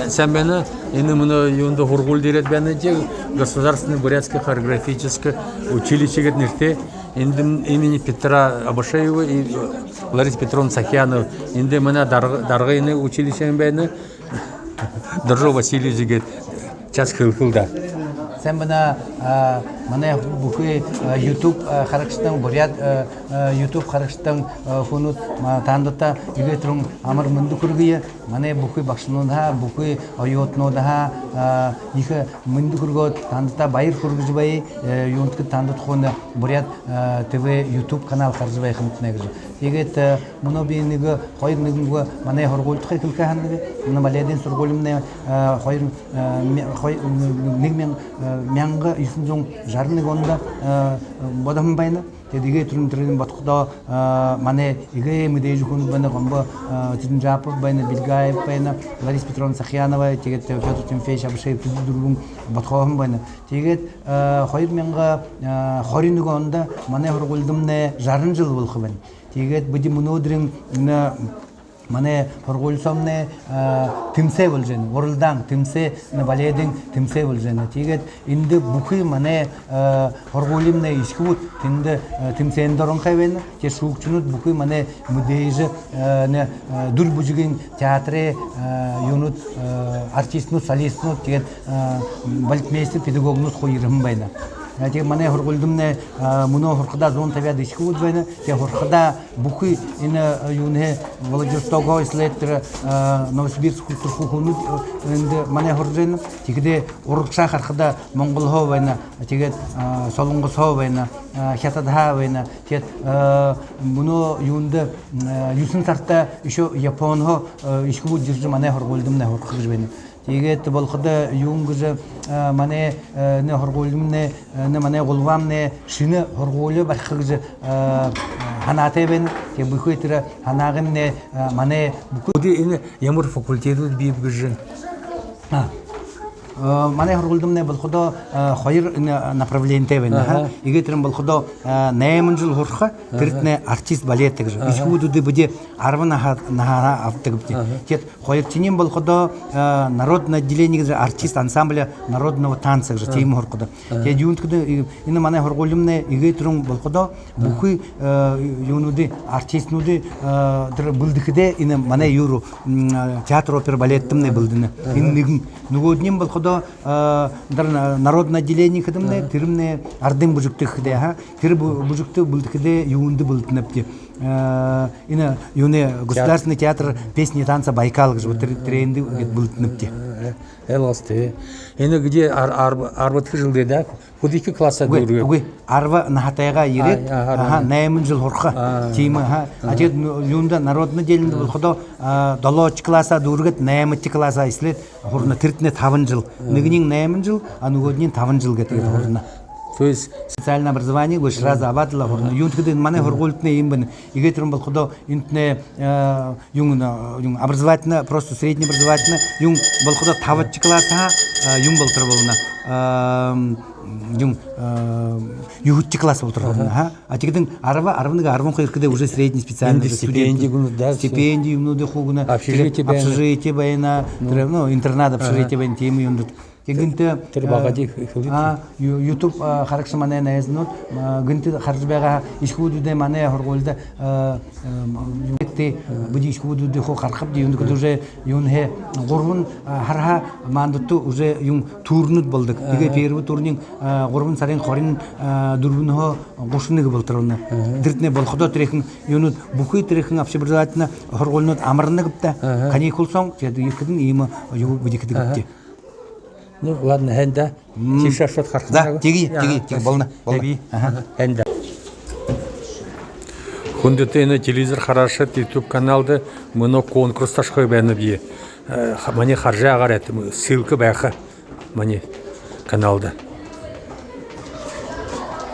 Sen beni bunu yunda hurgul direkt beni государственное бурятское хореографическое училище нерте имени Петра Абашеева и Ларисы Петровны Сахьянова инде мына даргайны училище бeni Доржо Василий жигет час хылда. Sen bana mana buku YouTube xarakştan Buryat YouTube xarakştan funut tandata ügetrum amar mundu kurgiye mana buku bakşınında buku ayotnoda yıkı mundu kurgot tandata bayır kurgujbay yontkı tandat xona Buryat TV YouTube kanal xarjbay xımtına gıcı. Eget bunu beniga hayır nigu mana horgol tıkılka handı bunu maledin sorgolumne hayır nigmen мянга исүнжон жарны гонда бодам байна теdige турун турун батхуда мане иге медеж кун бана гомба тинжапов байна билгаев байна Ларис Петровна Сахьянова теге Петр Тимофеевич Абашеев дургун батхом байна теге хайр мянга харины гонда мане хоргулдумне жарын жыл болхбен теге биди мунудрин Mane horgulsamne timse boljen, worldang timse ne baleding timse boljen. Tiget inde bukhi mane horgulimne iskut tinde timse endoron kayven. Ke şukçunut bukhi mane mudeje ne dur bujugin teatre yunut artistnut solistnut tiget baltmeister pedagogнут khoyirım bayna. Те мане хоргулдумне муно хорхда зон тавя дишкут байна те хорхда бухи ина юне Владивостокго ислеттер Новосибирск хунут инде мане хоржен тигде урукша хархда монголхо байна тигет солонгосхо байна хятадха байна те муно юнде юсын тарта еще японхо ишкут жиржи мане хоргулдумне хорхж байна Тигет болхода юнгузе мане не хоргулмне не мане голвамне шине хоргуле бархыгзе ханате бен те бухытра ханагымне мане буди ине ямар факультетут бибгжен мане хоргулдумне болхода хайр направление бен игетрен болхода немжил хорха тиртне артист балет тэгж ишгудуды буди арвана нахара автыгбти тет хайрчинин болхода народное отделение артист ансамбля народного танца же тем хоркода те юнткды ине мане хоргулдумне игетрен болхода бухи юнуды артистнуды булдыкде ине мане юру театр опера балеттымне булдыны ин нугодним болхода народное отделение ходымне тирмне ардым бужуктых де ха тир бужукты булдыкде юнды бултнапти ина юне государственный театр песни и танца Байкал же тренды бултнапти эласты эне где арбатхы жылды да худики класса дуру арва нахатайга ирет наймын жыл хорха тима ха атет юнда народный отделение болходо долоч класса дургат наймыт класса ислет хорна тиртне 5 жыл нигнин наймын жыл анугоднин 5 жыл гетет хорна То есть специальное образование гуш разабатла хорна юнткден мане хоргултне имбен игетрум болходо интне юн образовательно просто среднее образовательно юн болходо 5 класса юн болтыр болна юн югутчы класс болтыр ха атигден арваныга арван койркеде уже средний специальный стипендий юнуды хугуна общежитие байна интернат общежитие байна теми юндут Гинте YouTube харакши мане наезнут гинте харжбега ишхудуде мане хорголда юкте буди ишхудуде хо хархаб ди юндук уже юнхе гурвун харха мандуту уже юн турнут болдук иге первый турнин гурвун сарын хорин дурбунхо гошыныгы болтырына диртне болходо трехин юнут бухой трехин общеобразовательно хорголнут амарныгыпта каникул соң жедикдин има юг будикдигипти Ну ладно, хенда. Тише что-то хорошо. Да, тиги, волна. Хенда. Хундетейна телевизор хорошо, YouTube каналда мы конкурс ташхой бенебье. Мане харжа агарет, ссылка бяха мане каналда.